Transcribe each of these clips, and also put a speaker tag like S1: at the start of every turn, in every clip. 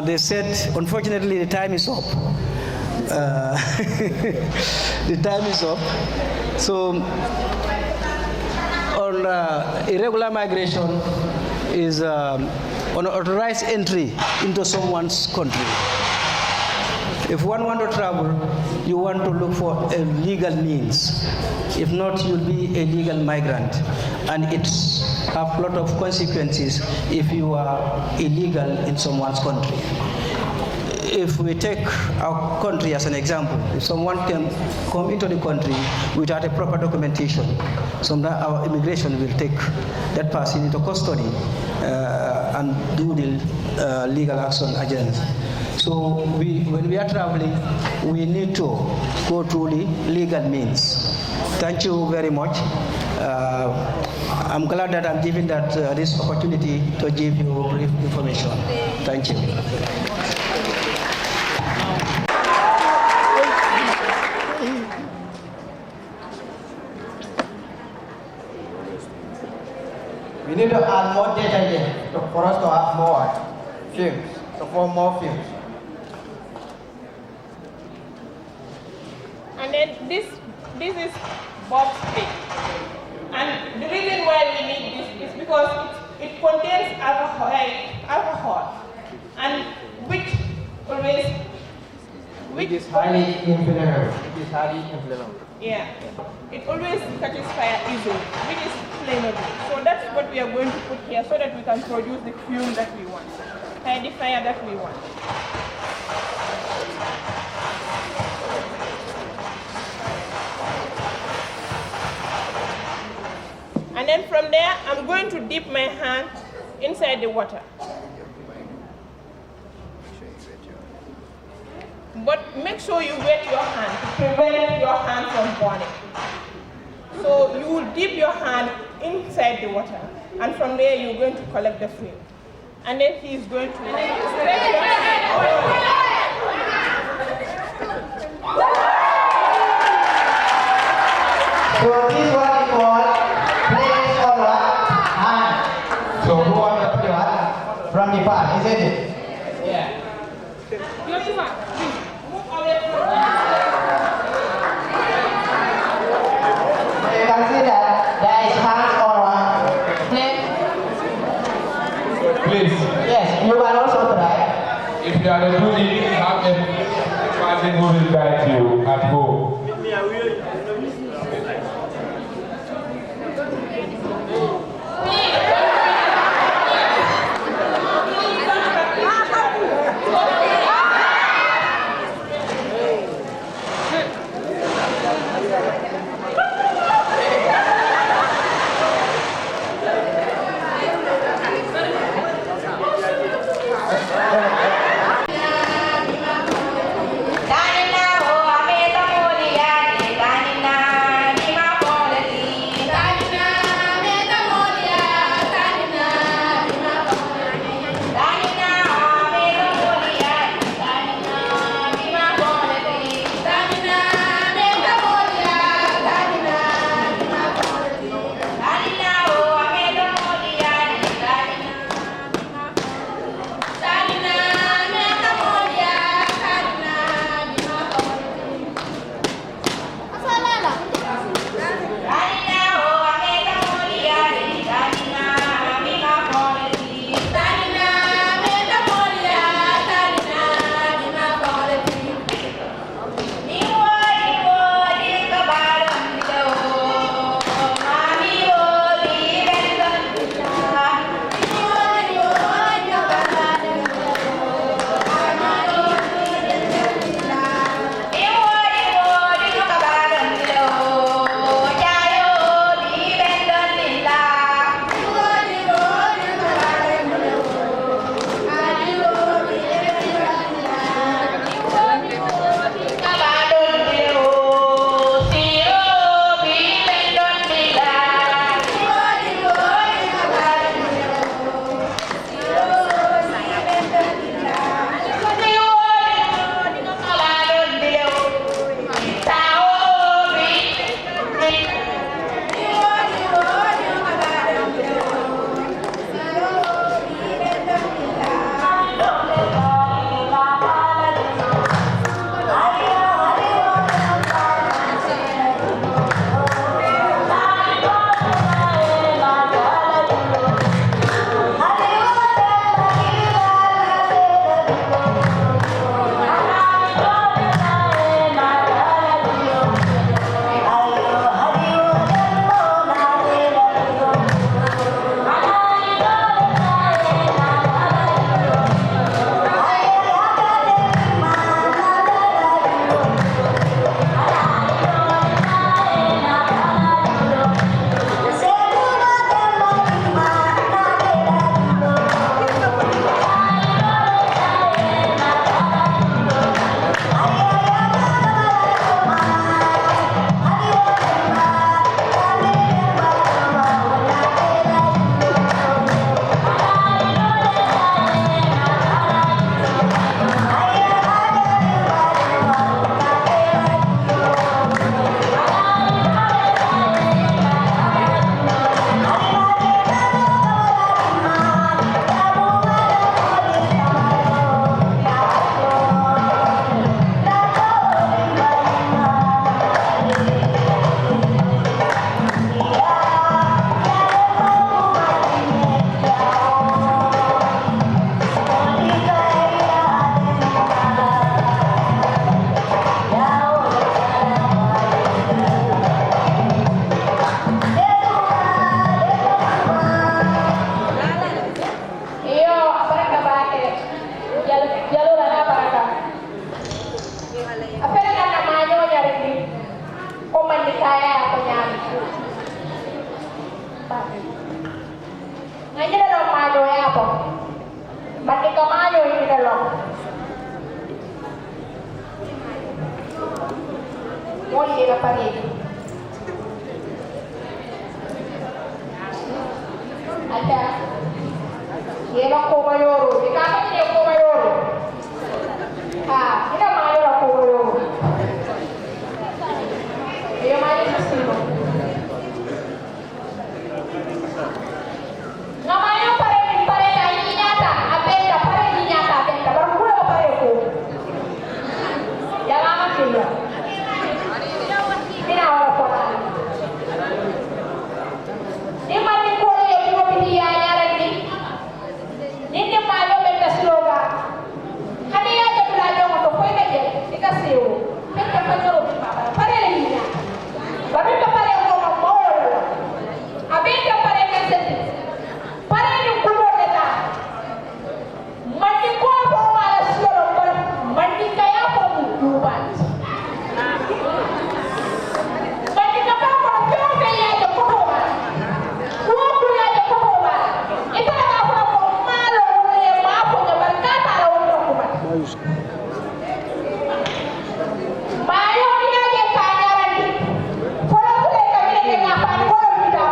S1: They said, unfortunately, the time is up. The time is up. So, on irregular migration is unauthorized entry into someone's country. If one wants to travel, you want to look for a legal means. If not, you'll be a legal migrant. And it's have a lot of consequences if you are illegal in someone's country. If we take our country as an example, if someone can come into the country without a proper documentation, sometimes our immigration will take that person into custody and do the legal action against. So when we are traveling, we need to go through the legal means. Thank you very much. I'm glad that I'm given this opportunity to give you brief information. Thank you.
S2: We need to add more data here for us to have more films, to form more films.
S3: And then this is Bob's Pig. And the reason why we need this is because it contains alcohol, and which
S2: is highly inflammable. It is highly inflammable.
S3: Yeah. It always catches fire easily, which is flammable. So that's what we are going to put here so that we can produce the fuel that we want, the fire that we want. And then from there, I'm going to dip my hand inside the water. But make sure you wet your hand to prevent your hand from burning. So you will dip your hand inside the water, and from there you're going to collect the fuel. And then he's going to stretch your hand.
S2: So this one is called place or what? Hand. So who wants to put what? From the pan, isn't it? Yeah. You can see that there is hand or what? Plate.
S4: Please.
S2: Yes, you can also try.
S4: If you are doing it, have a person who will guide you at home.
S5: Mo liggéey ba pare Aja yena ko ba yoro ikaw ni ko ba yoro ha ina ma yoro ko ba yoro iyo ma ni sino ngamayo pare na inyata apenda pare inyata apenda baru kula ba pare ko ya mama kila ina wala ko na imani ko ye ko biya nyara ni ninde ma yo be sloga hani ya je kula jo ko ko be je ikasewo pekka pa nyoro bi baba pare ni nya babe ka pare ko ma mo abenda pare ka sente pare ni ko mo eta mandi ko ko wala solo pare mandi kaya ko mu dubat mandi ka pa ko be ya je ko ko ba ko ko ya je ko ko ba ita ka ko malo ne ma ko ne barkata ro ko ba Mayo dia je kanyaran di. Kalau boleh kami nak ngapain kalau tidak.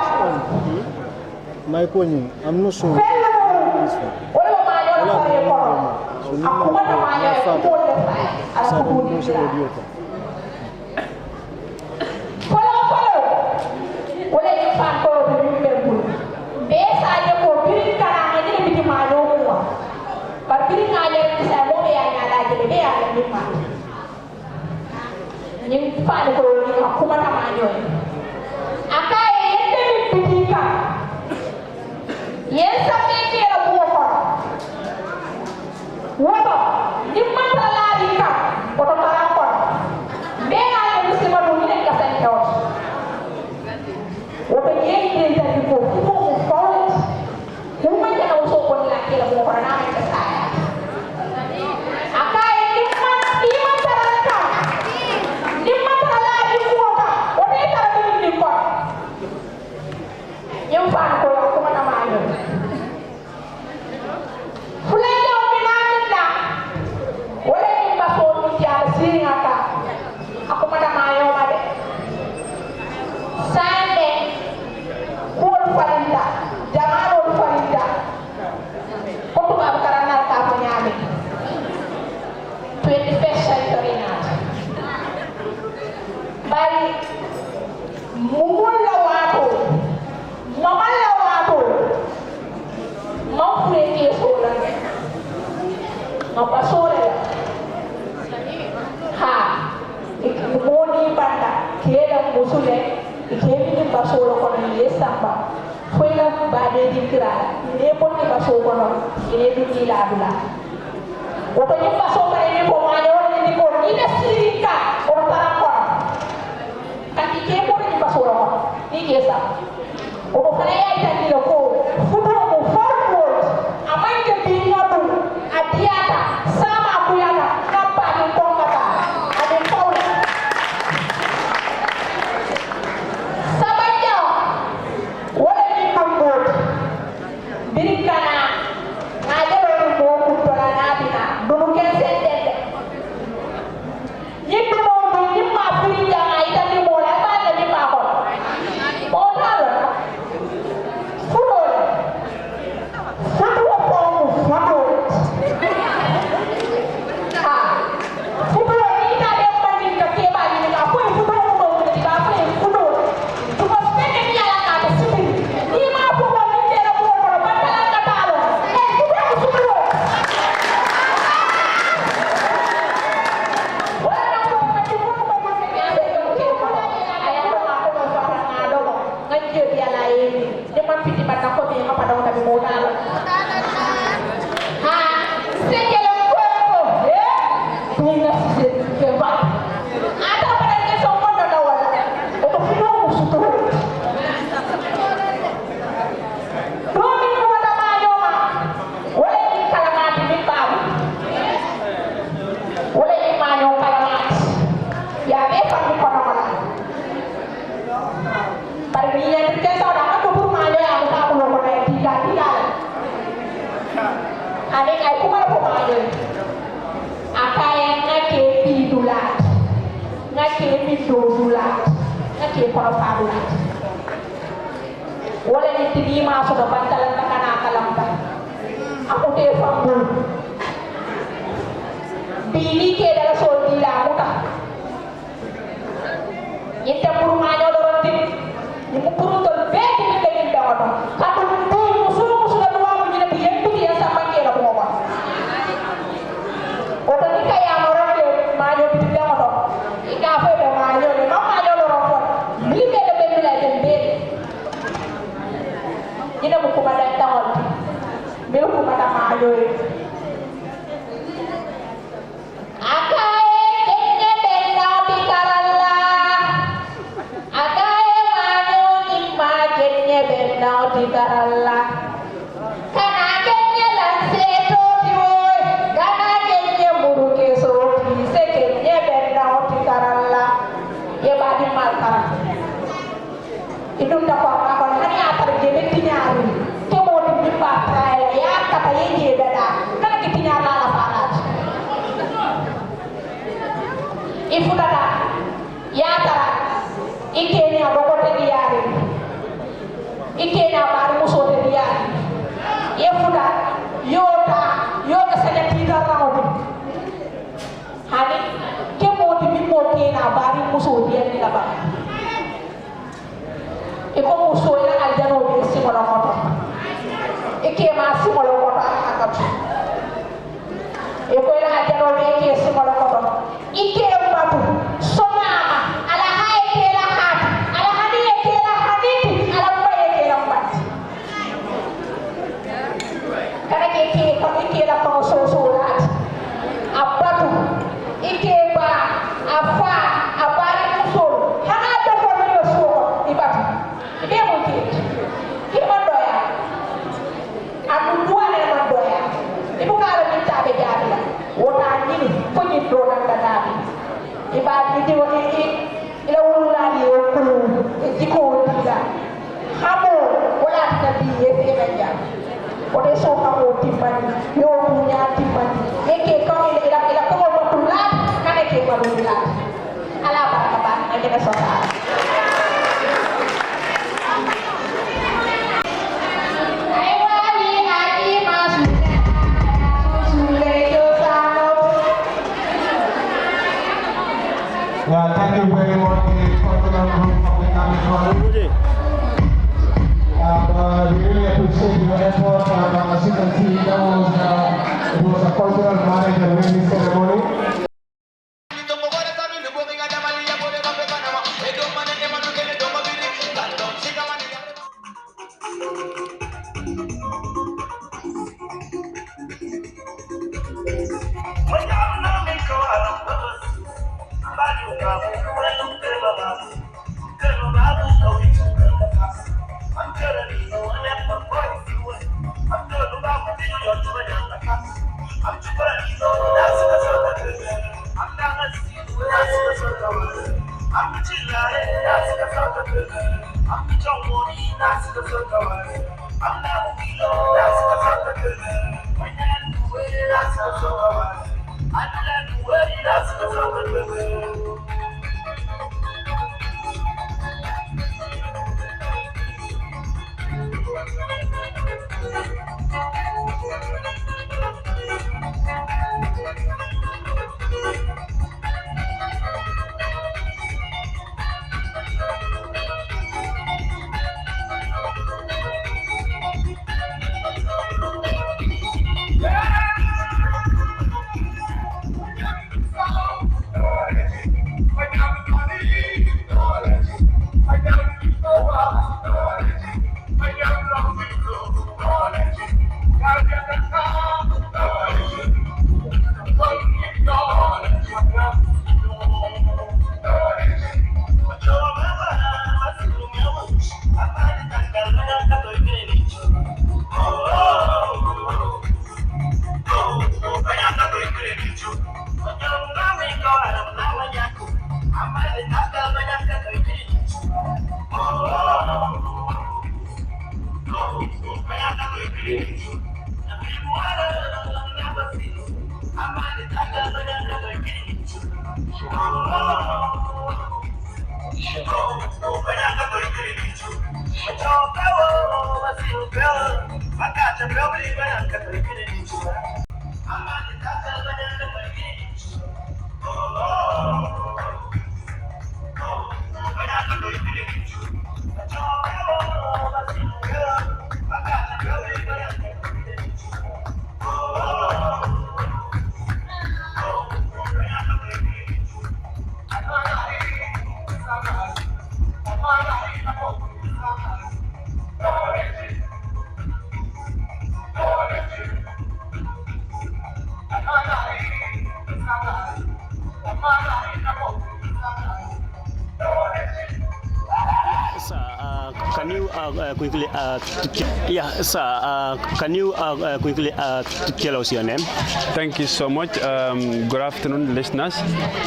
S6: My pony, I'm not sure.
S5: Oleh mayo nak pakai kono. Aku mana mayo aku boleh pakai. Aku boleh tidak. Kalau oleh yang kono beri berbulu. Biasa aja kau beri karang ini lebih mayo semua. Beri ngajar saya mau yang ada jadi dia yang lima. Những phản hồi như học không ăn mà rồi akai yende bidika yesa meke la buoko woto dimma tala dika woto tala ko bena yo musima do ni ka san taw woto yende ta diko fumo mo fawlet kuma ja no so ko la ke la buoko na ka saya akai dimma taraka dimma tala di kuota woto ta di ko yang fan ko ya ko mana mayo fulanya minamita wala ni baso ni ya singata ako mana mayo made sande ko falinda jamano falinda ko to ba karana ta ko nyame 21st century na bari mumulla wato mamalla wato mafure ke sola mapasore ha ikmoni banda keda musule ikemi ni basola kono ni samba foila bade dikira ne bonni baso kono ine dudi labula woto ni baso bare ni ko mayo ni ko ni na sirika o tara ko kati ke ko ni baso kono ni kesa o fana ya itani ko fudo ko forward amanje binyabu adiata sama kuyata kapa ni kongata ade paula sabanya wala ni kambot birikana ngajero mo kutola nabina dunu kesende yipo mo ni ma firinja itani mo la ba ni ma ko mo dala fudo fudo ko fudo window dulat ngake kono fa dulat wala ni tini ma so do bantalan takana kalamta akute fambu bili ke dala so dila muta yenta pour ma ñoo do ronti ni mu pour to be ni be ni dawoto katu bu musul musul do wa mu ni yettu ya sa manke la ko ko o to ni kaya mo ronti ma ñoo bi dawoto ika fe be ma ñoo ni ma ñoo do ronto mi be be be la dem be ina mu ko bada tawol mi ko bada ma ñoo akae kenya benda bikaralla akae manyo imma kenya benda bikaralla kana kenya lanse to diwoy kana kenya muruke so se kenya benda bikaralla ye badi malkara idum da ko ma ko hani atar jebe tinyaaru ke modi bi pa trae ya kata ye dada kana ki tinyaara la falat ifutata yatara ikeni abokote diyari ikeni abari musote diyari yefuta yota saja tita rawdi hani kemoti bimmo kena abari musote diyari laba iko muso ina aljano be simola moto ikema simola moto akatu iko ina aljano be ke simola moto ike batu sonama ala haye kela hat ala hadiye kela haditi ala baye kela bat kana ke ko ike la ko so rat abatu ike ba afa abari musul hana to ko no so ibatu ibe mo ke mandoya adu duale mandoya ibu kala min tabe jabi wota nyini ko ni do nan dadabi ibadi di woni ila wulula ni o kulu jiko diga hamo wala tabi e be banja o de so hamo timbani yo punya timbani eke ko ila ko mo tulat kane ke ko tulat ala baraka ba ngene so ta
S2: Yeah, thank you very much to the cultural group of the Gambia. We really appreciate your effort. As you can see, it was a cultural marriage and wedding ceremony.
S7: Can you quickly, can you quickly tell us your name?
S8: Thank you so much. Good afternoon, listeners.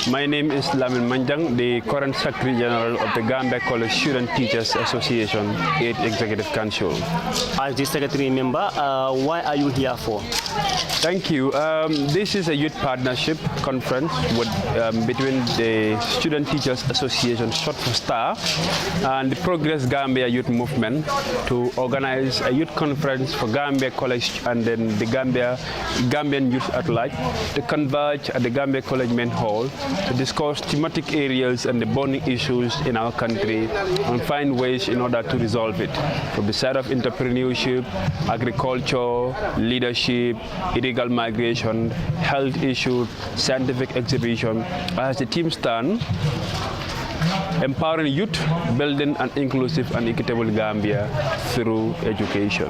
S8: My name is Lamin Manjang, the current Secretary General of the Gambia College Student Teachers Association, 8th Executive Council.
S7: As the Secretary member, why are you here for?
S8: Thank you. This is a youth partnership conference between the Student Teachers Association, short for STAR, and the Progress Gambia Youth Movement to organize a youth conference for Gambia College and then the Gambian youth at large to converge at the Gambia College Main Hall to discuss thematic areas and the burning issues in our country and find ways in order to resolve it. From the side of entrepreneurship, agriculture, leadership, illegal migration, health issues, scientific exhibition, as the team stand, empowering youth, building an inclusive and equitable Gambia through education.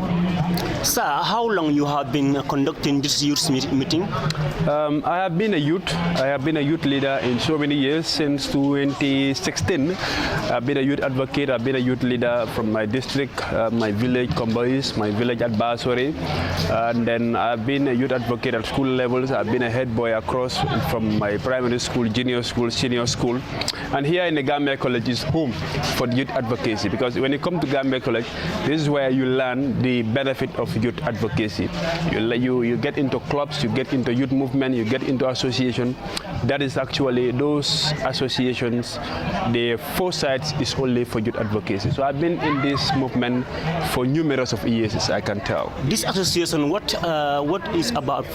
S7: Sir, how long you have been conducting this youth meeting?
S8: I have been a youth leader in so many years, since 2016. I've been a youth advocate, I've been a youth leader from my district, my village, Kombois, my village at Basori. And then I've been a youth advocate at school levels. I've been a head boy across from my primary school, junior school, senior school. And here in the Gambia College is home for youth advocacy, because when you come to Gambia College, this is where you learn the benefit of youth advocacy. You get into clubs, you get into youth movement, you get into association. That is actually those associations, the foresight is only for youth advocacy. So I've been in this movement for numerous of years, as I can tell.
S7: This association, what is about?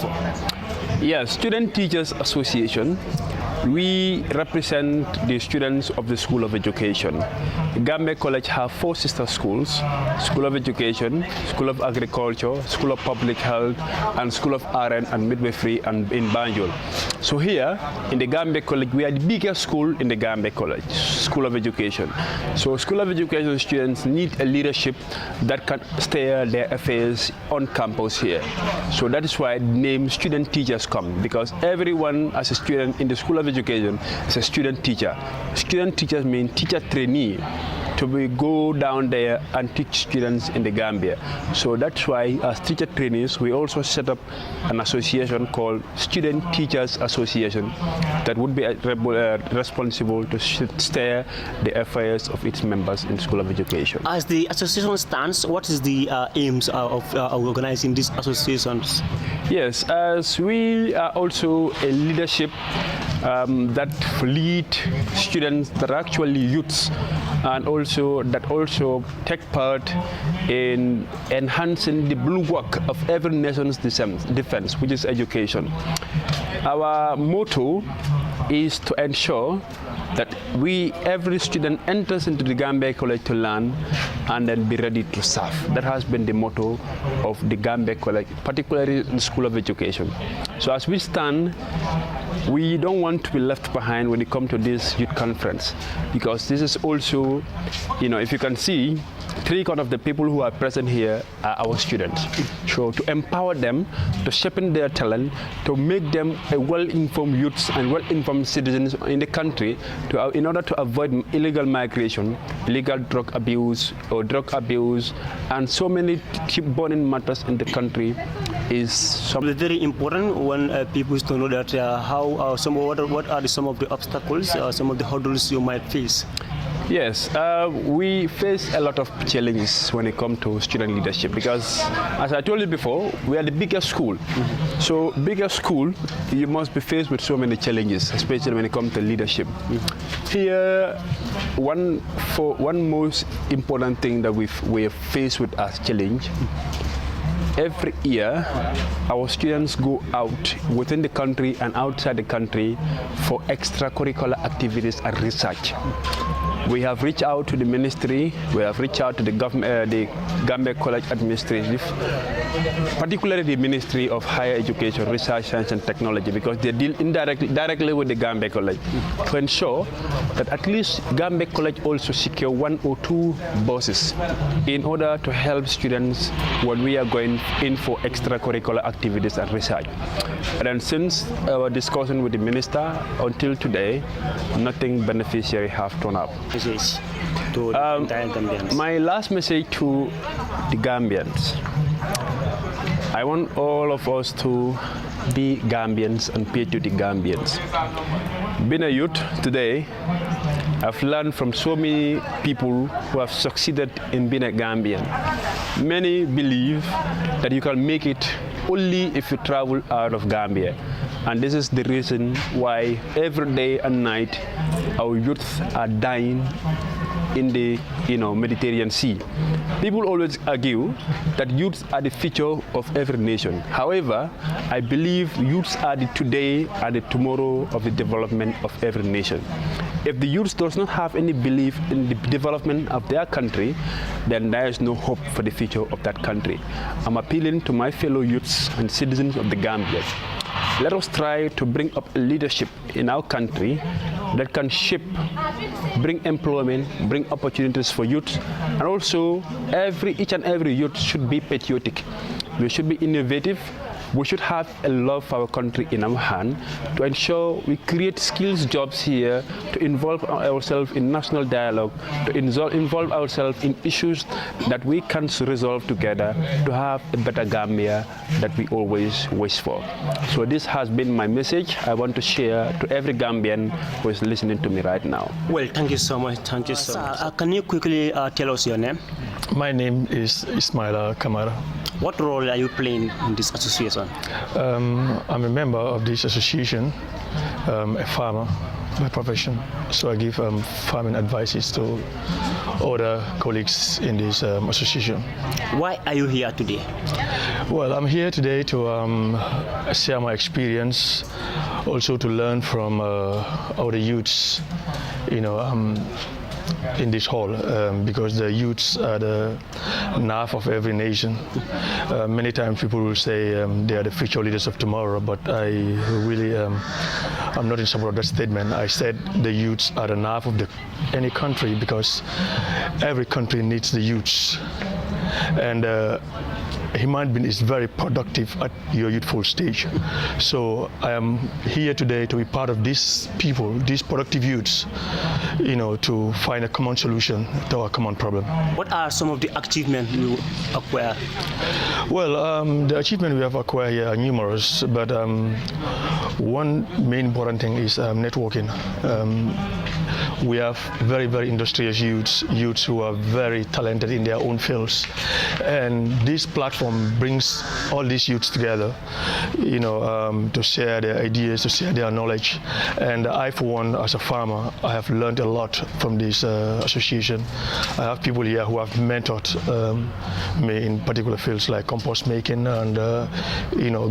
S8: Yes, Student Teachers Association. We represent the students of the School of Education. Gambia College have 4 sister schools: School of Education, School of Agriculture, School of Public Health, and School of RN and Midwifery and in Banjul. So here in the Gambia College, we are the biggest school in the Gambia College, School of Education. So School of Education students need a leadership that can steer their affairs on campus here. So that is why the name Student Teachers come, because everyone as a student in the School of Education is a student teacher. Student teachers mean teacher trainee, to go down there and teach students in the Gambia. So that's why as teacher trainees, we also set up an association called Student Teachers Association that would be responsible to steer the affairs of its members in School of Education.
S7: As the association stands, what is the aims of organizing these associations?
S8: Yes, as we are also a leadership that lead students that are actually youths, and also take part in enhancing the bulwark of every nation's defense, which is education. Our motto is to ensure that every student enters into the Gambia College to learn and then be ready to serve. That has been the motto of the Gambia College, particularly in the School of Education. So as we stand, we don't want to be left behind when it comes to this youth conference, because this is also, if you can see, 3/4 of the people who are present here are our students. So to empower them, to sharpen their talent, to make them a well-informed youths and well-informed citizens in the country, in order to avoid illegal migration, illegal drug abuse, and so many burning matters in the country is
S7: very important when people to know that what are some of the obstacles, some of the hurdles you might face.
S8: Yes, we face a lot of challenges when it comes to student leadership because, as I told you before, we are the biggest school. So, bigger school, you must be faced with so many challenges, especially when it comes to leadership. Here, one most important thing that we are faced with as challenge. Every year, our students go out within the country and outside the country for extracurricular activities and research. We have reached out to the ministry, we have reached out to the government, the Gambia College Administrative, particularly the Ministry of Higher Education, Research, Science and Technology, because they deal directly with the Gambia College to ensure that at least Gambia College also secure 1 or 2 buses in order to help students when we are going in for extracurricular activities and research. And then since our discussion with the minister until today, nothing beneficiary have turned up.
S7: To the entire Gambians.
S8: My last message to the Gambians. I want all of us to be Gambians and patriotic Gambians. Being a youth today, I've learned from so many people who have succeeded in being a Gambian. Many believe that you can make it only if you travel out of Gambia. And this is the reason why every day and night our youth are dying in the Mediterranean Sea. People always argue that youths are the future of every nation. However, I believe youths are the today and the tomorrow of the development of every nation. If the youth does not have any belief in the development of their country, then there is no hope for the future of that country. I'm appealing to my fellow youths and citizens of the Gambia. Let us try to bring up leadership in our country that can shape, bring employment, bring opportunities for youth, and also each and every youth should be patriotic. We should be innovative. We should have a love for our country in our hand to ensure we create skills jobs here, to involve ourselves in national dialogue, to involve ourselves in issues that we can resolve together to have a better Gambia that we always wish for. So this has been my message I want to share to every Gambian who is listening to me right now.
S7: Well, thank you so much. Thank you so much. Can you quickly tell us your name?
S9: My name is Ismaila Kamara.
S7: What role are you playing in this association?
S9: I'm a member of this association, a farmer by profession. So I give farming advices to other colleagues in this association.
S7: Why are you here today?
S9: Well, I'm here today to share my experience, also to learn from other youths, in this hall, because the youths are the nerve of every nation. Many times people will say they are the future leaders of tomorrow, but I really I'm not in support of that statement. I said the youths are the nerve of any country, because every country needs the youths. And human being is very productive at your youthful stage. So I am here today to be part of these people, these productive youths, to find a common solution to our common problem.
S7: What are some of the achievements you acquire?
S9: Well, the achievements we have acquired here are numerous, but one main important thing is networking. We have very, very industrious youths who are very talented in their own fields. And this platform brings all these youths together, to share their ideas, to share their knowledge. And I, for one, as a farmer, I have learned a lot from this association. I have people here who have mentored me in particular fields like compost making and,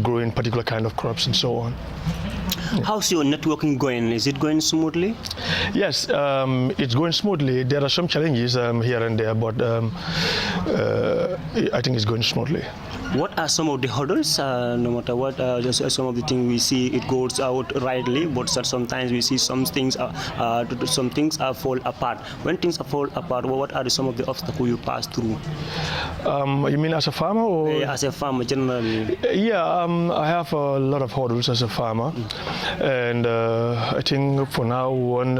S9: growing particular kind of crops and so on.
S7: How's your networking going? Is it going smoothly?
S9: Yes, it's going smoothly. There are some challenges here and there, but I think it's going smoothly.
S7: What are some of the hurdles? No matter what, just some of the things we see, it goes out rightly, but sometimes we see some things fall apart. When things fall apart, what are some of the obstacles you pass through?
S9: You mean as a farmer, or
S7: as a farmer generally?
S9: Yeah, I have a lot of hurdles as a farmer, and I think for now one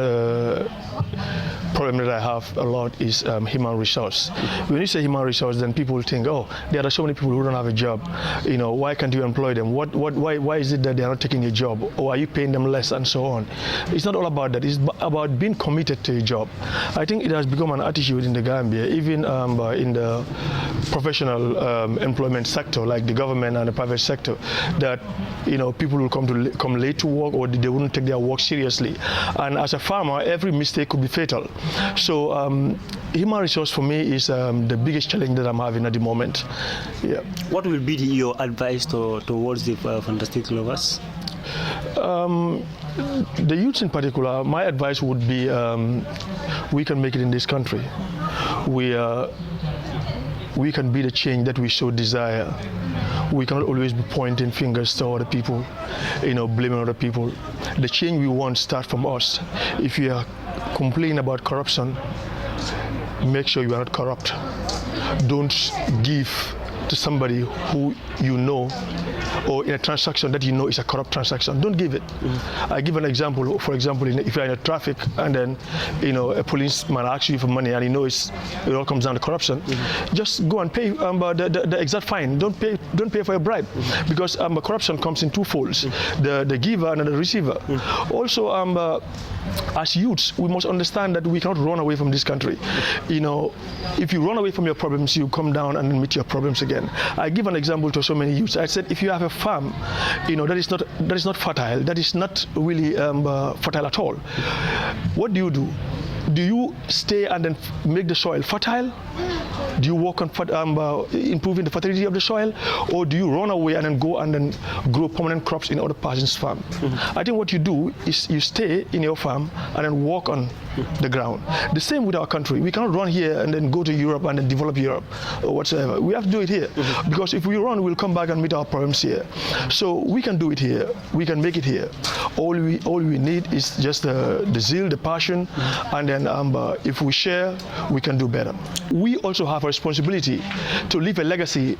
S9: problem that I have a lot is human resource. When you say human resource, then people think, oh, there are so many people who don't have a job. You know, why can't you employ them? Why is it that they are not taking a job? Or are you paying them less and so on? It's not all about that. It's about being committed to a job. I think it has become an attitude in the Gambia, even in the professional employment sector, like the government and the private sector, that people will come late to work, or they wouldn't take their work seriously. And as a farmer, every mistake could be fatal. So human resource for me is the biggest challenge that I'm having at the moment. Yeah.
S7: What will be your advice towards the fantastic lovers?
S9: The youths in particular, my advice would be we can make it in this country. We can be the change that we so desire. We cannot always be pointing fingers to other people, blaming other people. The change we want starts from us. If you are complaining about corruption, make sure you are not corrupt. Don't give to somebody who you know, or in a transaction that you know is a corrupt transaction. Don't give it. I give an example. For example, if you're in a traffic and then a policeman asks you for money and it all comes down to corruption, just go and pay the exact fine. Don't pay for a bribe, because corruption comes in two folds: the giver and the receiver. Also, as youths, we must understand that we cannot run away from this country. If you run away from your problems, you come down and meet your problems again. I give an example to so many youths. I said, if you have a farm, that is not fertile, that is not really fertile at all. What do? Do you stay and then make the soil fertile? Do you work on improving the fertility of the soil, or do you run away and then go and then grow permanent crops in other person's farm? I think what you do is you stay in your farm and then work on the ground. The same with our country. We cannot run here and then go to Europe and then develop Europe or whatsoever. We have to do it here, because if we run, we'll come back and meet our problems here. So we can do it here. We can make it here. All we need is just the zeal, the passion, and then if we share, we can do better. We also have a responsibility to leave a legacy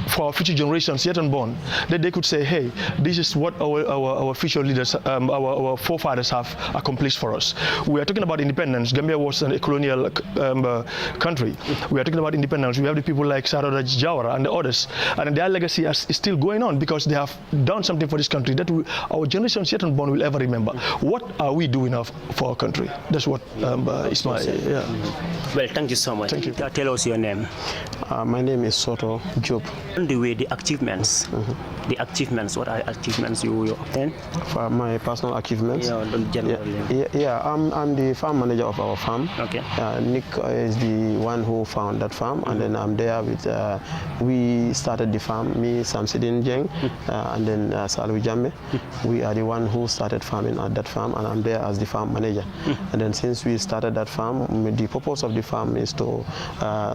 S9: for our future generations yet unborn, that they could say, hey, this is what our future leaders, our forefathers have accomplished for us. We are talking about independence. Gambia was a colonial country. We are talking about independence. We have the people like Sarada Jawara and the others, and their legacy is still going on, because they have done something for this country that our generations yet unborn will ever remember. What are we doing for our country? That's what is my... Yeah.
S7: Well, thank you so much.
S9: Thank you.
S7: Tell us your name.
S6: My name is Soto Job.
S7: The achievements. The achievements. What are achievements you obtain?
S6: For my personal achievements.
S7: Yeah,
S6: I'm the farm manager of our farm.
S7: Okay.
S6: Nick is the one who found that farm, and then I'm there with. We started the farm. Me, Samsidin Jeng, and then Salwi Jambe. We are the one who started farming at that farm, and I'm there as the farm manager. And then since we started that farm, the purpose of the farm is to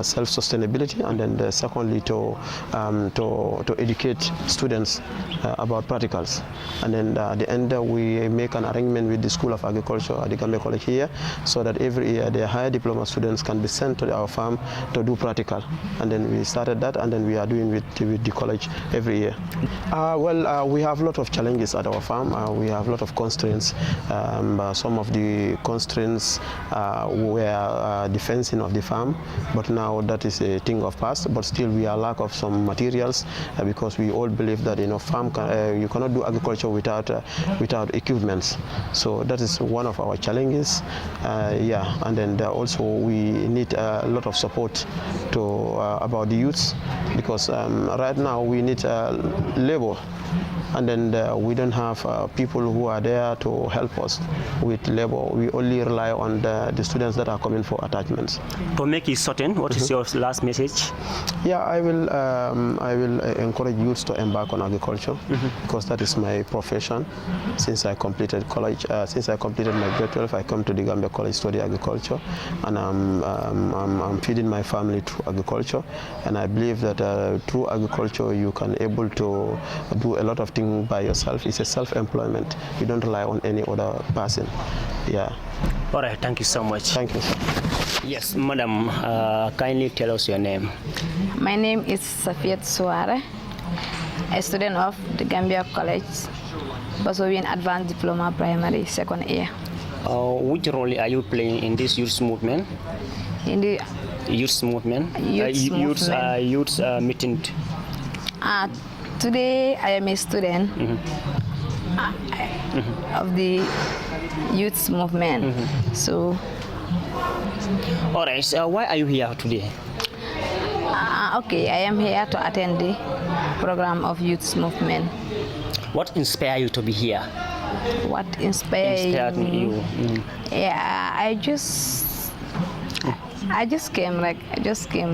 S6: self-sustainability, and then secondly to educate students about practicals. And then at the end, we make an arrangement with the School of Agriculture at the Gambia College here, so that every year the higher diploma students can be sent to our farm to do practical. And then we started that, and then we are doing with the college every year. We have a lot of challenges at our farm. We have a lot of constraints. Some of the constraints were the fencing of the farm, but now that is a thing of past. But still, we are lack of some materials, because we all believe that farm you cannot do agriculture without equipments. So that is one of our challenges. And then also we need a lot of support about the youths, because right now we need labor. And then we don't have people who are there to help us with labor. We only rely on the students that are coming for attachments.
S7: To make it certain, what is your last message?
S6: Yeah, I will encourage youths to embark on agriculture, because that is my profession. Since I completed college, since I completed my grade 12, I come to the Gambia College to study agriculture, and I'm feeding my family through agriculture. And I believe that through agriculture you can able to do a lot of things by yourself. It's a self-employment. You don't rely on any other person. Yeah.
S7: All right. Thank you so much.
S6: Thank you, sir.
S7: Yes, madam. Kindly tell us your name.
S10: My name is Safiat Suare, a student of the Gambia College, pursuing advanced diploma primary second year.
S7: Which role are you playing in this youth movement?
S10: In the
S7: Youth movement? Youth meeting.
S10: today I am a student of the youth movement. So.
S7: All right. Why are you here today?
S10: Okay, I am here to attend the program of youth movement.
S7: What inspired you to be here?
S10: What inspired me?
S7: You?
S10: Yeah, I just came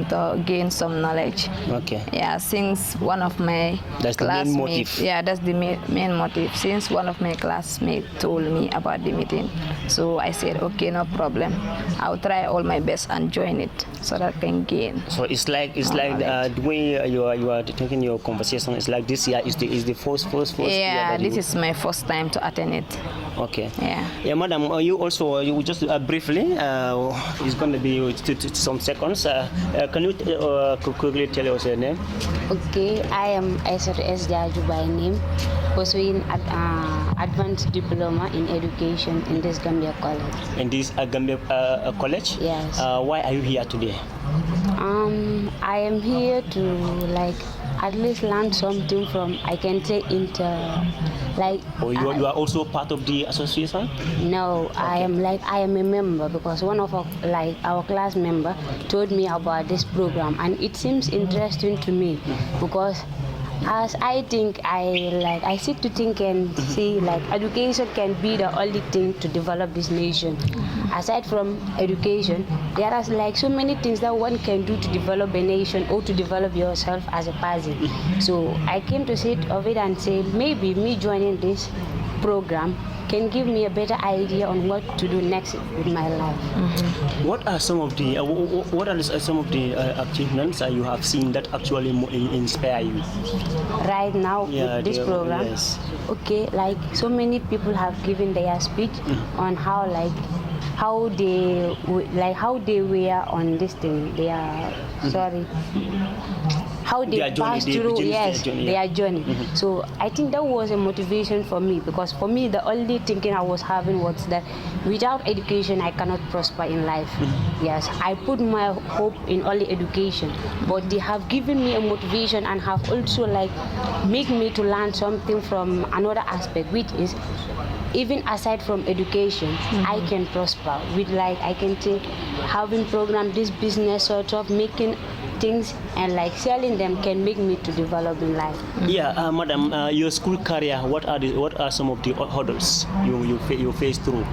S10: to gain some knowledge.
S7: Okay.
S10: Yeah, since one of my
S7: That's
S10: classmates.
S7: the main motive.
S10: Yeah, that's the main motive. Since one of my classmates told me about the meeting, so I said, okay, no problem. I'll try all my best and join it so that I can gain.
S7: So it's like the way you are taking your conversation. It's like this year is the first.
S10: Yeah,
S7: year
S10: this is my first time to attend it.
S7: Okay.
S10: Yeah,
S7: madam. You just briefly. It's going to be some seconds. Can you quickly tell us your name?
S11: Okay, I am Aissatou S. Jaju by name, pursuing advanced diploma in education in this Gambia college.
S7: In this Gambia college?
S11: Yes.
S7: Why are you here today?
S11: I am here to at least learn something from, I can say,
S7: you are also part of the association?
S11: No, okay. I am a member, because one of our class member told me about this program, and it seems interesting to me, because as I think I sit to think and see education can be the only thing to develop this nation. Aside from education, there are so many things that one can do to develop a nation or to develop yourself as a person. So I came to sit of it and say, maybe me joining this program can give me a better idea on what to do next with my life.
S7: What are some of the achievements you have seen that actually inspire you?
S11: Right now, with this program,
S7: yes.
S11: Okay, so many people have given their speech on how they were on this thing. They are sorry. How they passed through, their journey. So I think that was a motivation for me, because for me the only thinking I was having was that without education I cannot prosper in life. Yes, I put my hope in only education, but they have given me a motivation and have also make me to learn something from another aspect, which is even aside from education, I can prosper with I can take having programmed this business, sort of making things and selling them can make me to develop in life.
S7: Yeah, madam, your school career, what are some of the hurdles you face through?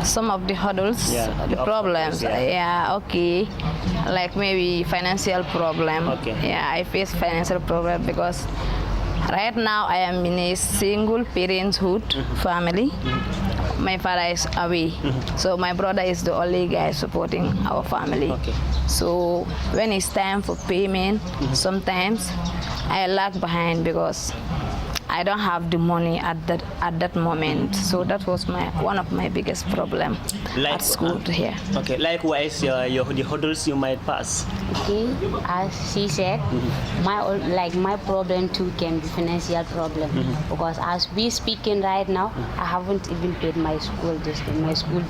S10: Some of the hurdles, the problems. Okay. Maybe financial problem.
S7: Okay.
S10: Yeah, I face financial problem because right now I am in a single parenthood family. My father is away, so my brother is the only guy supporting our family.
S7: Okay.
S10: So when it's time for payment, sometimes I lag behind because I don't have the money at that moment. So that was one of my biggest problem at school here.
S7: Okay. Likewise, the hurdles you might pass.
S11: Okay, as she said, my problem too can be financial problem, because as we speaking right now, I haven't even paid my school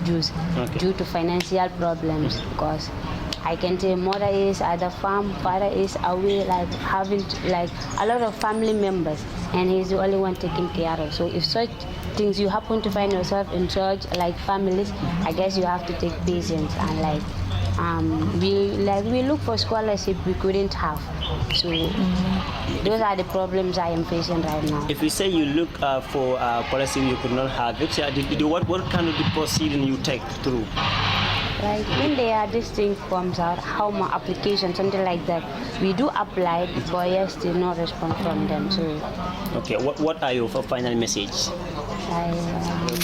S11: dues due to financial problems, because I can say mother is at the farm, father is away, having a lot of family members, and he's the only one taking care of. So if such things you happen to find yourself in such families, I guess you have to take patience and we look for scholarship we couldn't have. So those are the problems I am facing right now.
S7: If you say you look for policy you could not have it, what kind of the proceeding you take through?
S11: When this thing comes out, how my application, something like that, we do apply, but still no response from them. So
S7: okay, what are your final message?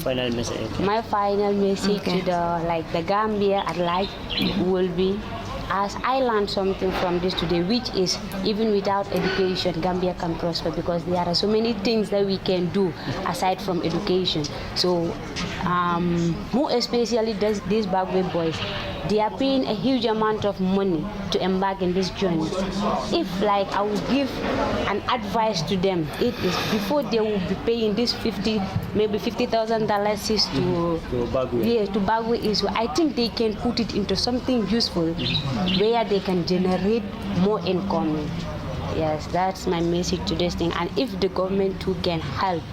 S7: Final message.
S11: My final message to the Gambia at large will be, as I learned something from this today, which is even without education, Gambia can prosper, because there are so many things that we can do aside from education. So more especially these backward boys, they are paying a huge amount of money to embark in this journey. If like I would give an advice to them, it is before they will be paying this maybe $50,000 to Bagwe is, I think they can put it into something useful where they can generate more income. Yes, that's my message to this thing. And if the government too can help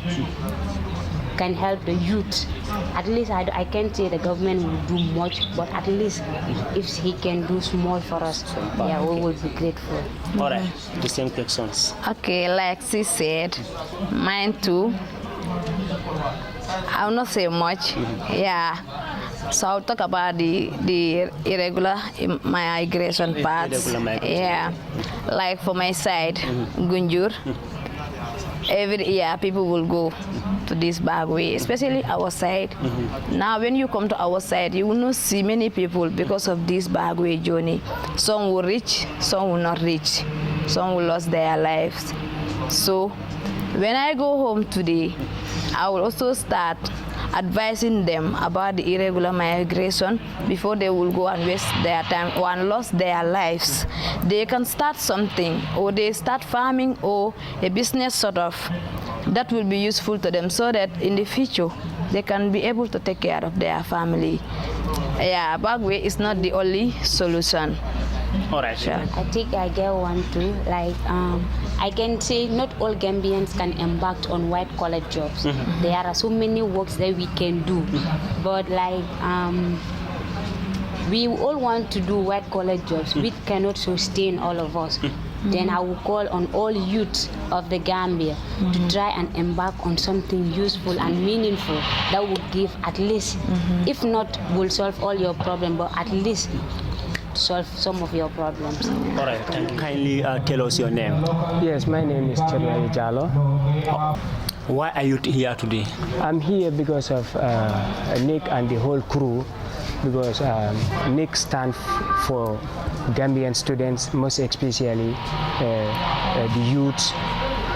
S11: the youth, at least I can't say the government will do much, but at least if he can do small for us, yeah, we will be grateful.
S7: All right, the same questions.
S10: Okay, like she said, mine too. I'll not say much. Yeah. So I'll talk about the irregular migration parts. Yeah. Like for my side, Gunjur, every year people will go to this Bagwe, especially our side. Now when you come to our side, you will not see many people because of this Bagwe journey. Some will reach, some will not reach. Some will lose their lives. So when I go home today, I will also start advising them about the irregular migration before they will go and waste their time or and lose their lives. They can start something, or they start farming or a business sort of that will be useful to them, so that in the future they can be able to take care of their family. Yeah, Bagwe is not the only solution.
S7: All right.
S10: Sure.
S11: I think I get one too. Like I can say not all Gambians can embark on white-collar jobs. There are so many works that we can do, but like we all want to do white-collar jobs, which cannot sustain all of us. Then I will call on all youths of the Gambia to try and embark on something useful and meaningful that will give at least, if not will solve all your problems, but at least solve some of your problems.
S7: All right, can you kindly tell us your name?
S12: Yes, my name is Chedwari Jalo.
S7: Why are you here today?
S12: I'm here because of Nick and the whole crew, because Nick stands for Gambian students, most especially the youths.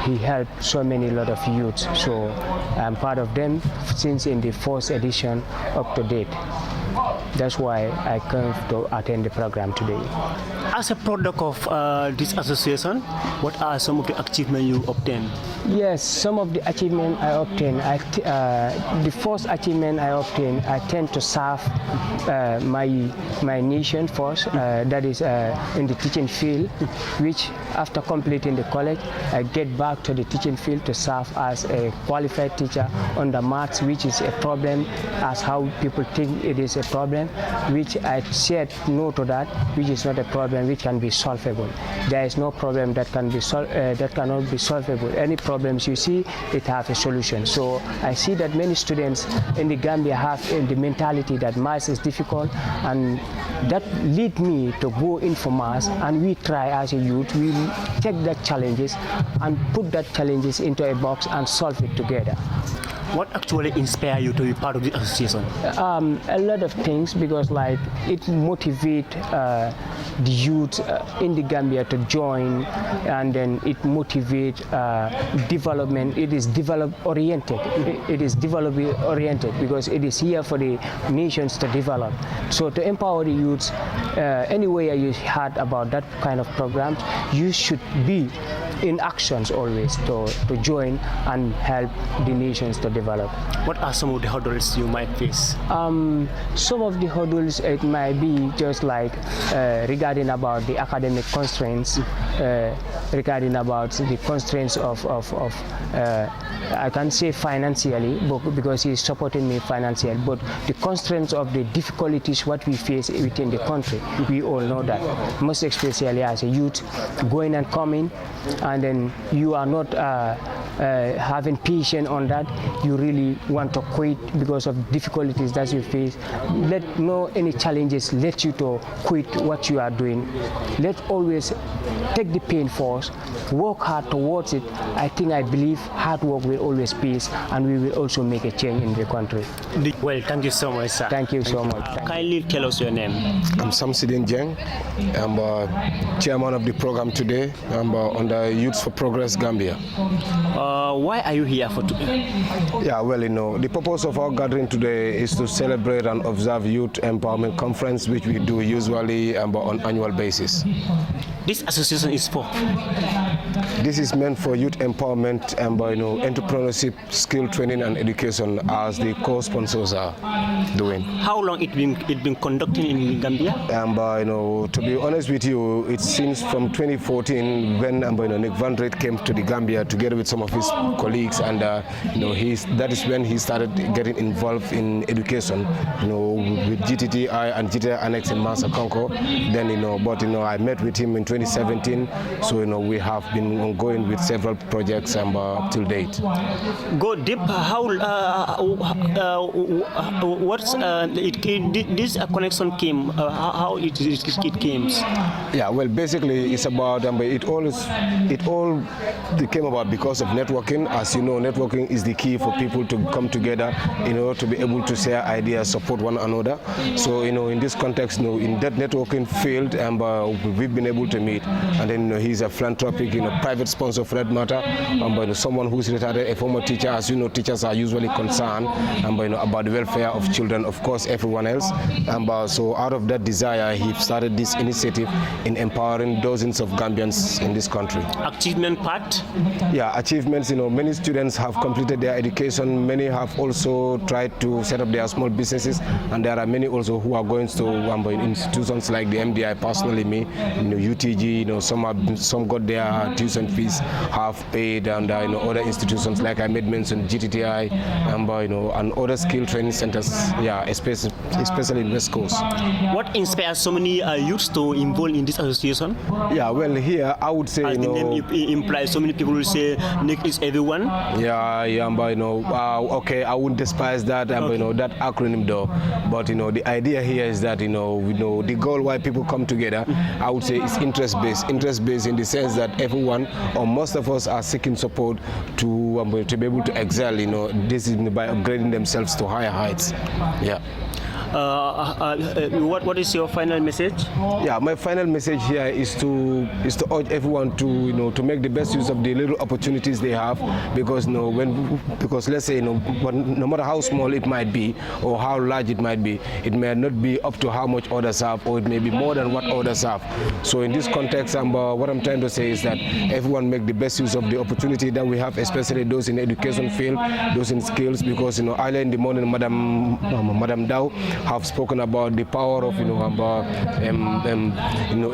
S12: He helped so many lot of youths, so I'm part of them since in the first edition up to date. That's why I came to attend the program today.
S7: As a product of this association, what are some of the achievements you obtained?
S12: Yes, some of the achievements I obtained. The first achievement I obtained, I tend to serve my nation first, that is in the teaching field, which after completing the college, I get back to the teaching field to serve as a qualified teacher on the maths, which is a problem, as how people think it is a problem, which I said no to that, which is not a problem which can be solvable. There is no problem that can be that cannot be solvable. Any problems you see, it has a solution. So I see that many students in the Gambia have the mentality that maths is difficult, and that lead me to go in for maths, and we try as a youth, we take that challenges and put that challenges into a box and solve it together.
S7: What actually inspired you to be part of the association?
S12: A lot of things, because like it motivates the youth in the Gambia to join, and then it motivates development. It is develop-oriented. It is development-oriented because it is here for the nations to develop. So to empower the youths, anywhere you heard about that kind of programs, you should be in actions always to join and help the nations to develop.
S7: What are some of the hurdles you might face?
S12: Some of the hurdles, it might be just like regarding about the academic constraints, regarding about the constraints of I can say financially, because he is supporting me financially, but the constraints of the difficulties what we face within the country, we all know that, most especially as a youth, going and coming, and then you are not having patience on that, you really want to quit because of difficulties that you face. Let no any challenges let you to quit what you are doing. Let always take the pain first, work hard towards it. I believe hard work will always pay, and we will also make a change in the country.
S7: Well, thank you so much, sir.
S12: Thank you so much.
S7: Kindly tell us your name.
S13: I'm Samsidin Jeng. I'm chairman of the program today. I'm on the Youth for Progress Gambia.
S7: Why are you here for today?
S13: Yeah, well, the purpose of our gathering today is to celebrate and observe Youth Empowerment Conference, which we do usually on annual basis.
S7: This association is for?
S13: This is meant for youth empowerment and entrepreneurship, skill training and education, as the co-sponsors are doing.
S7: How long it been conducted in Gambia?
S13: To be honest with you, it's since from 2014 when Nick Van Reet came to the Gambia together with some of his colleagues, and that is when he started getting involved in education, with GTTI and GTI Annex in Masakonko. Then I met with him in 2017, so we have been ongoing with several projects up till date.
S7: Go deep. How? What's this connection came? How it came?
S13: Yeah, well, basically it's about it all came about because of networking. As you know, networking is the key for people to come together in order to be able to share ideas, support one another. So in this context, in that networking field, we've been able to meet. And then he's a philanthropic, private sponsor for that matter. Someone who's retired, a former teacher. As you know, teachers are usually concerned about the welfare of children, of course, everyone else. So out of that desire, he started this initiative in empowering dozens of Gambians in this country.
S7: Achievement part?
S13: Yeah, achievements. Many students have completed their education. Many have also tried to set up their small businesses, and there are many also who are going to institutions like the MDI. Personally, me, UTG. Some got their tuition fees half paid, and other institutions like I made mention, GTTI, and other skill training centers. Yeah, especially in West Coast.
S7: What inspires so many youths to involve in this association?
S13: Yeah, well, here I would say,
S7: as the name implies, so many people will say Nick is everyone.
S13: Yeah, okay, I wouldn't despise that, okay. That acronym though. But the idea here is that the goal why people come together, I would say, is interest-based. Interest-based in the sense that everyone or most of us are seeking support to be able to excel. This is by upgrading themselves to higher heights. Yeah.
S7: What is your final message?
S13: Yeah, my final message here is to urge everyone to make the best use of the little opportunities they have, because let's say no matter how small it might be or how large it might be, it may not be up to how much others have, or it may be more than what others have. So in this context, what I'm trying to say is that everyone make the best use of the opportunity that we have, especially those in education field, those in skills, because earlier in the morning, Madam Dow have spoken about the power of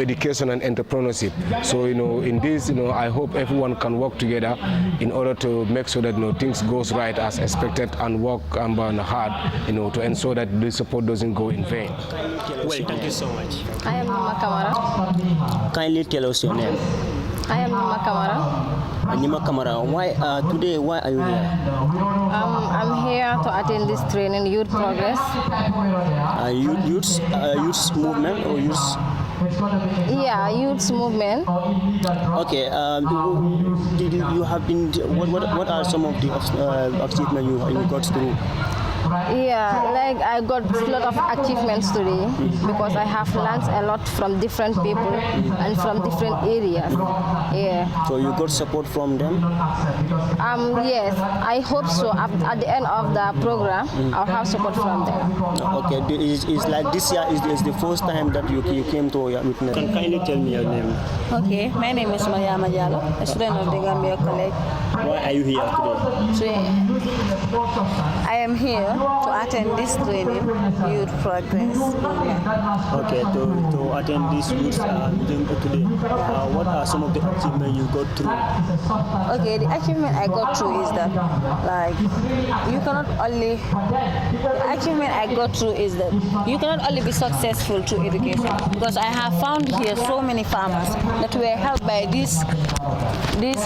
S13: education and entrepreneurship. So in this I hope everyone can work together in order to make sure that things goes right as expected, and work hard to ensure that the support doesn't go in vain.
S7: Well, thank you so much.
S14: I am Nima Kamara.
S7: Kindly tell us your name.
S14: I am Nima Kamara.
S7: Nima Kamara, why are you here?
S14: I'm here to attend this training, Youth Progress.
S7: Youth movement or youth?
S14: Yeah, youth movement.
S7: Okay. You have been. What are some of the achievements you got through?
S14: Yeah, like I got a lot of achievements today because I have learned a lot from different people and from different areas. Yeah.
S7: So you got support from them?
S14: Yes, I hope so. At the end of the program, I'll have support from them.
S7: Okay, it's like this year is the first time that you came to witness. Can kindly tell me your name?
S15: Okay, my name is Mariama Diallo, a student of the Gambia College.
S7: Why are you here today?
S15: I am here to attend this training, Youth Progress.
S7: Okay, to attend this youth today. What are some of the achievements you got through?
S15: Okay, the achievement I got through is that, you cannot only be successful through education, because I have found here so many farmers that were helped by this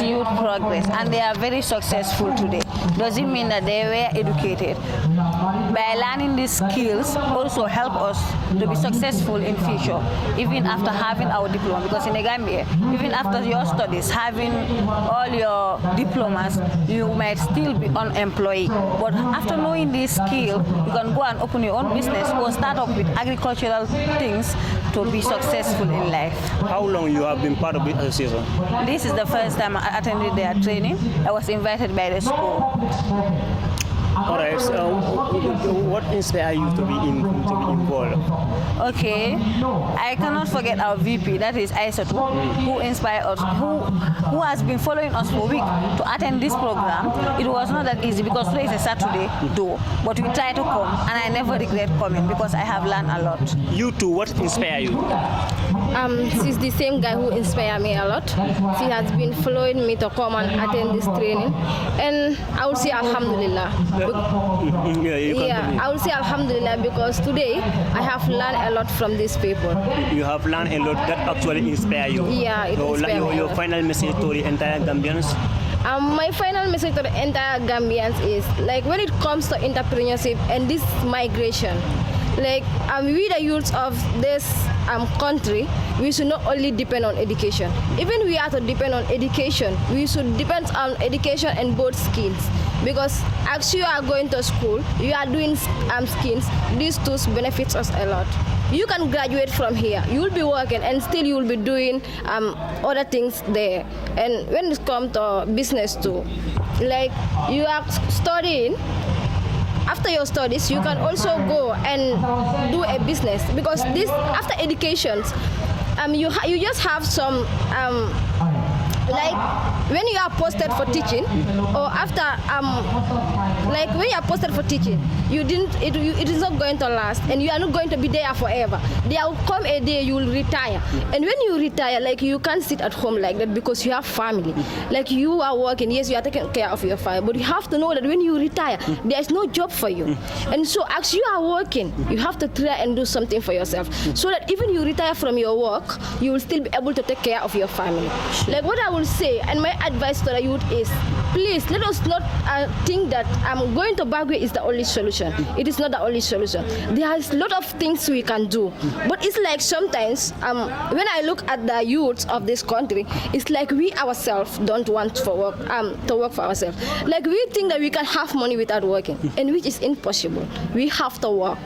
S15: Youth Progress, and they are very successful today. Doesn't mean that they were educated. By learning these skills also help us to be successful in future, even after having our diploma, because in the Gambia, even after your studies, having all your diplomas, you might still be unemployed. But after knowing this skill, you can go and open your own business or start up with agricultural things to be successful in life.
S7: How long you have been part of the association?
S15: This is the first time I attended their training. I was invited by the school.
S7: All right. So, what inspired you to be involved?
S15: Okay, I cannot forget our VP, that is Aisatu, who inspired us, who has been following us for a week to attend this program. It was not that easy because today is a Saturday, though, but we try to come, and I never regret coming because I have learned a lot.
S7: You too, what inspired you?
S14: She's the same guy who inspired me a lot. She has been following me to come and attend this training, and I would say Alhamdulillah. I would say Alhamdulillah because today I have learned a lot from these people.
S7: You have learned a lot that actually inspire you.
S14: Yeah, it inspires me.
S7: Your final message to the entire Gambians?
S14: My final message to the entire Gambians is like when it comes to entrepreneurship and this migration, like we the youths of this country, we should not only depend on education. Even we have to depend on education. We should depend on education and both skills. Because as you are going to school, you are doing skills. These tools benefits us a lot. You can graduate from here. You will be working and still you will be doing other things there. And when it comes to business too, like you are studying. After your studies, you can also go and do a business because this after education, you just have some like when you are posted for teaching or after like when you are posted for teaching, it is not going to last and you are not going to be there forever. There will come a day you will retire, and when you retire, like you can't sit at home like that because you have family. Like you are working, yes, you are taking care of your family, but you have to know that when you retire, there is no job for you. And so as you are working, you have to try and do something for yourself so that even you retire from your work, you will still be able to take care of your family. Like what I will say, and my advice to the youth is, please let us not think that going to Bagwe is the only solution. It is not the only solution. There is a lot of things we can do, but it's like sometimes when I look at the youths of this country, it's like we ourselves don't want to work for ourselves. Like we think that we can have money without working, and which is impossible. We have to work.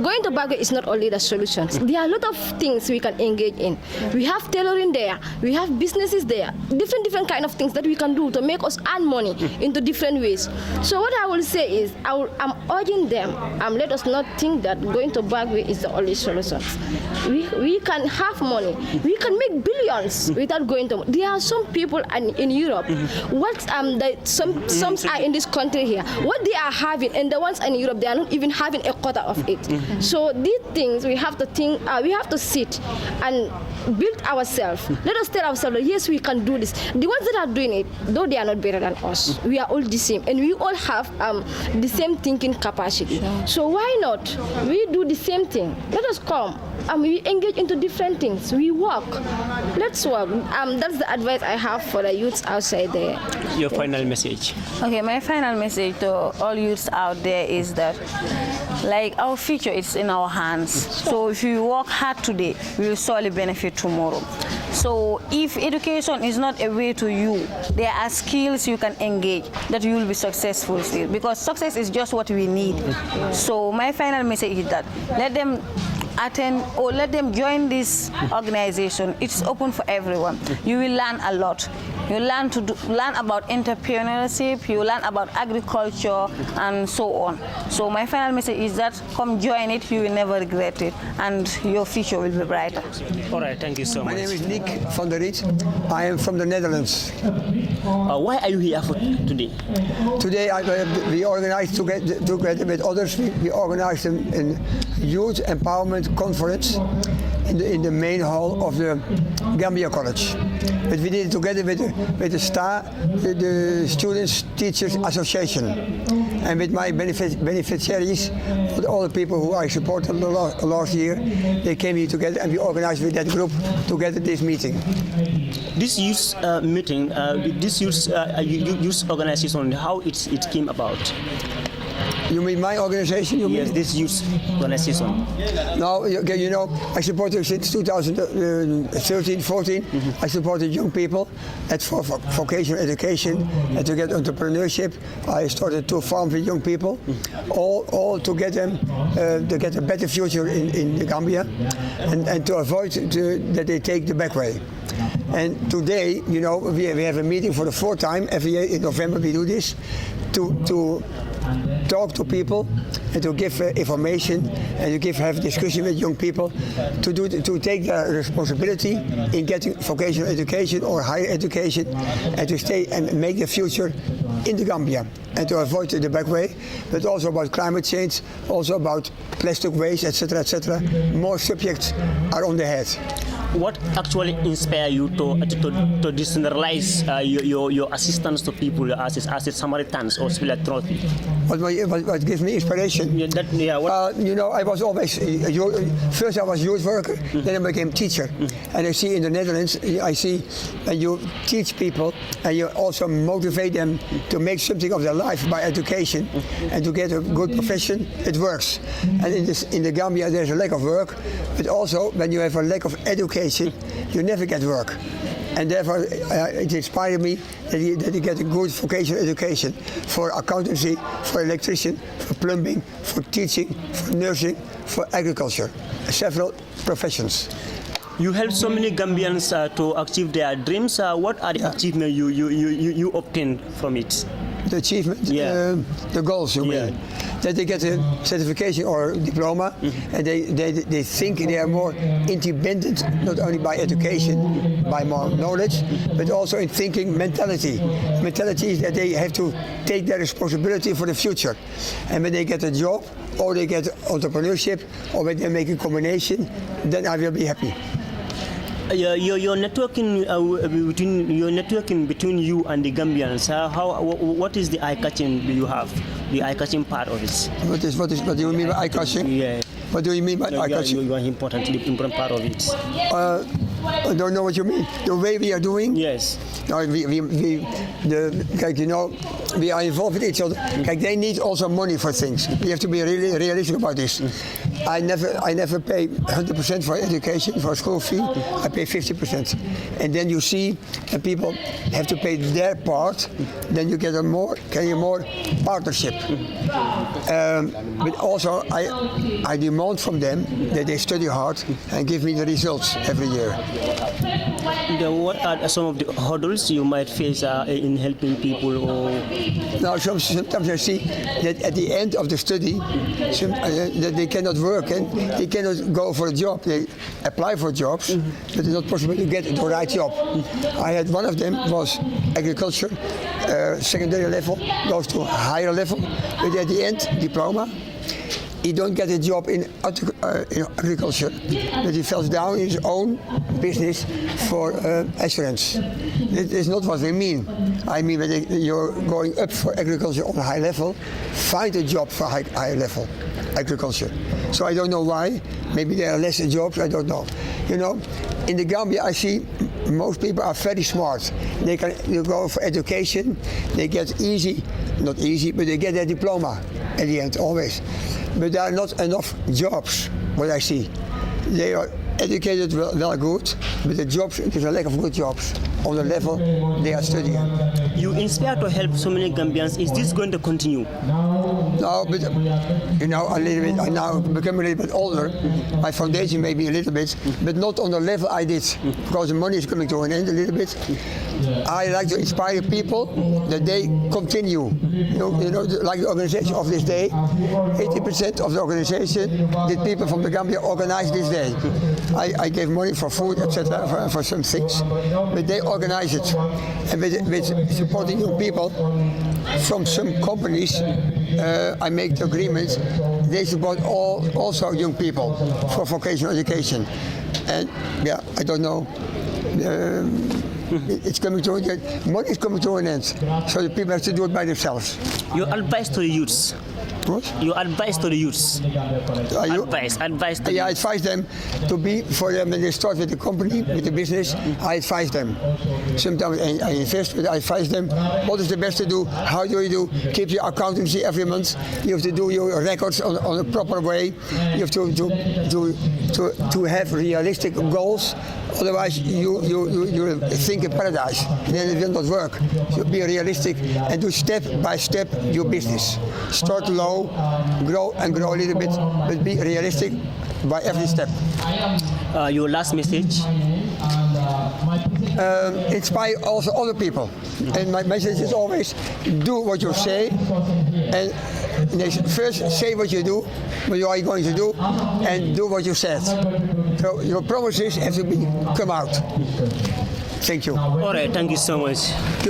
S14: Going to Bagwe is not only the solution. There are a lot of things we can engage in. We have tailoring there. We have businesses there. Different kind of things that we can do to make us earn money into different ways. So what I will say is, I'm urging them, let us not think that going to Bagwe is the only solution. We can have money. We can make billions without going to. There are some people in Europe. What some are in this country here. What they are having, and the ones in Europe, they are not even having a quarter of it. So these things we have to think. We have to sit and build ourselves. Let us tell ourselves that yes, we can do this. The ones that are doing it, though they are not better than us, we are all the same, and we all have the same thinking capacity. So why not we do the same thing? Let us come and we engage into different things. We work. Let's work. That's the advice I have for the youths outside there.
S7: Your final message.
S15: Okay, my final message to all youths out there is that, like, our future is in our hands. So if you work hard today, we will surely benefit tomorrow. So if education is not a way to you, there are skills you can engage that you will be successful still, because success is just what we need. So my final message is that let them attend or let them join this organization. It's open for everyone. You will learn a lot. You learn about entrepreneurship, you learn about agriculture, and so on. So my final message is that come join it, you will never regret it, and your future will be brighter.
S7: All right, thank you so much.
S16: My name is Nick van der Riet. I am from the Netherlands.
S7: Why are you here for today?
S16: Today we organized together with others. We organized a youth empowerment conference in the main hall of the Gambia College. But we did it together with the STA, the Students Teachers Association, and with my beneficiaries, all the people who I supported last year. They came here together, and we organized with that group together this meeting.
S7: This youth meeting, this youth organization, how it came about?
S16: You mean my organization?
S7: Yes, this youth organization.
S16: No, you know, I supported since 2013, 14. I supported young people for vocational education and to get entrepreneurship. I started 2 farms with young people, all to get them to get a better future in the Gambia, and to avoid that they take the back way. And today, you know, we have a meeting for the 4th time every year in November. We do this to talk to people and to give information and to have discussion with young people to take their responsibility in getting vocational education or higher education and to stay and make the future in the Gambia and to avoid the back way, but also about climate change, also about plastic waste, etc., etc. More subjects are on the head.
S7: What actually inspired you to decentralize your assistance to people as Samaritans or philanthropy?
S16: What gives me inspiration?
S7: You
S16: know, I was always first I was youth worker, then I became teacher, and I see in the Netherlands, I see when you teach people and you also motivate them to make something of their life by education and to get a good profession, it works. And in the Gambia there's a lack of work, but also when you have a lack of education, you never get work. And therefore it inspired me that you get a good vocational education for accountancy, for electrician, for plumbing, for teaching, for nursing, for agriculture, several professions.
S7: You help so many Gambians to achieve their dreams. What are the achievements you obtained from it?
S16: The achievement, the goals, you mean? That they get a certification or diploma, and they think they are more independent, not only by education, by more knowledge, but also in thinking mentality. Mentality is that they have to take their responsibility for the future. And when they get a job, or they get entrepreneurship, or when they make a combination, then I will be happy.
S7: Your networking between you and the Gambians. What is the eye-catching you have? The eye-catching part of it.
S16: What do you mean by eye-catching?
S7: Yeah.
S16: What do you mean by eye-catching?
S7: You are important part of it.
S16: I don't know what you mean. The way we are doing?
S7: Yes.
S16: No, you know, we are involved with each other. They need also money for things. We have to be really realistic about this. I never pay 100% for education, for school fee. I pay 50%. And then you see that people have to pay their part. Then you get a more partnership. But also I demand from them that they study hard and give me the results every year.
S7: What are some of the hurdles you might face in helping people?
S16: Now, sometimes I see that at the end of the study, that they cannot work and they cannot go for a job. They apply for jobs, but it's not possible to get the right job. I had one of them was agriculture, secondary level, goes to higher level, but at the end, diploma. He don't get a job in agriculture, but he falls down in his own business for assurance. It is not what we mean. I mean, when you're going up for agriculture on a high level, find a job for high level agriculture. So I don't know why. Maybe there are less jobs. I don't know. You know, in the Gambia, I see most people are very smart. They go for education. They get not easy, but they get their diploma at the end always. But there are not enough jobs, what I see. They are educated well good, but the jobs, there's a lack of good jobs on the level they are studying.
S7: You inspire to help so many Gambians. Is this going to continue?
S16: No, but you know, a little bit. I now become a little bit older. My foundation maybe a little bit, but not on the level I did, because the money is coming to an end a little bit. I like to inspire people that they continue. You know, like the organization of this day, 80% of the organization did people from the Gambia organize this day. I gave money for food, etc., for some things, but they organize it. And with supporting young people from some companies, I make the agreement. They support also young people for vocational education. And yeah, I don't know. It's coming to an end. Money is coming to an end, so the people have to do it by themselves.
S7: Your advice to the youths
S16: What?
S7: Your advice to the youths. Advice to
S16: I advise them to be, for them when they start with the company, with the business, I advise them. Sometimes I invest, but I advise them what is the best to do, how do you do, keep your accountancy every month, you have to do your records on a proper way, you have to have realistic goals, otherwise you think in paradise, then it will not work. So be realistic and do step by step your business. Start low, grow a little bit, but be realistic by every step.
S7: Your last message?
S16: Inspire also other people. And my message is always do what you say, and first say what you do, what you are going to do, and do what you said. So your promises have to come out. Thank you.
S7: All right, thank you so much.